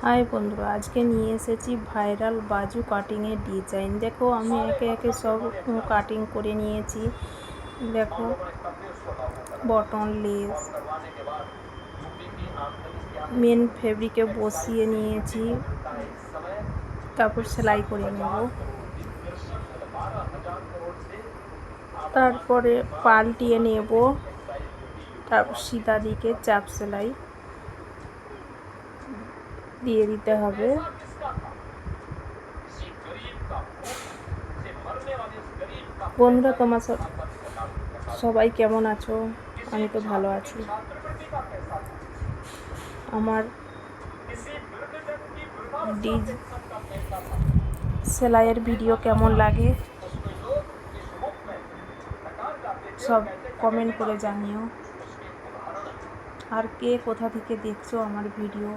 हाय बंधुरा आज के निये एसेছি ভাইরাল বাজু কাটিং এর ডিজাইন। দেখো আমি একে একে সব কাটিং করে নিয়েছি। দেখো বটন লেস মেন ফেব্রিকে বসিয়ে নিয়েছি, তারপর সেলাই করে নেব। তারপরে পাল্টিয়ে নেব, তারপর সিধা দিকে চাপ সেলাই দিয়ে দিতে হবে। বন্ধুরা তোমার সবাই কেমন আছো? আমি তো ভালো আছি। আমার সেলাইয়ের ভিডিও কেমন লাগে সব কমেন্ট করে জানিও। আর কে কোথা থেকে দেখছো আমার ভিডিও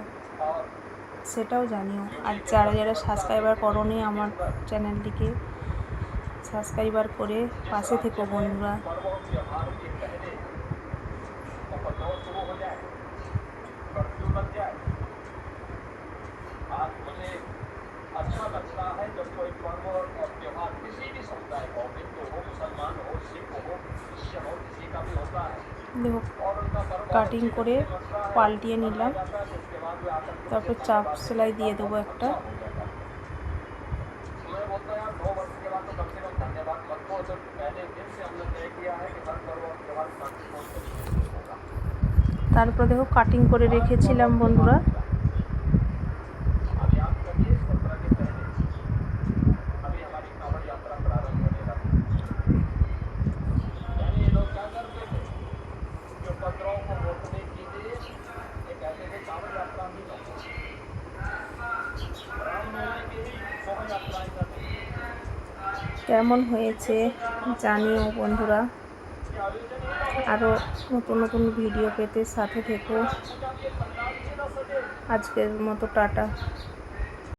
সেটাও জানিও। আর যারা যারা সাবস্ক্রাইবার করোনি আমার চ্যানেলটিকে সাবস্ক্রাইবার করে পাশে থেকো বন্ধুরা। अच्छा लगता है जब कोई पर्व और त्योहार किसी भी समुदाय का हो, हिंदू हो, मुसलमान हो, सिख हो, क्रिश्चियन हो, किसी का भी होता है। देखो কাটিং করে পাল্টিয়ে নিলাম, তারপর চাপ সেলাই দিয়ে দেবো একটা। তারপর দেখো কাটিং করে রেখেছিলাম বন্ধুরা। কেমন হয়েছে জানিও বন্ধুরা। আরও নতুন নতুন ভিডিও পেতে সাথে থেকো। আজকের মতো টাটা।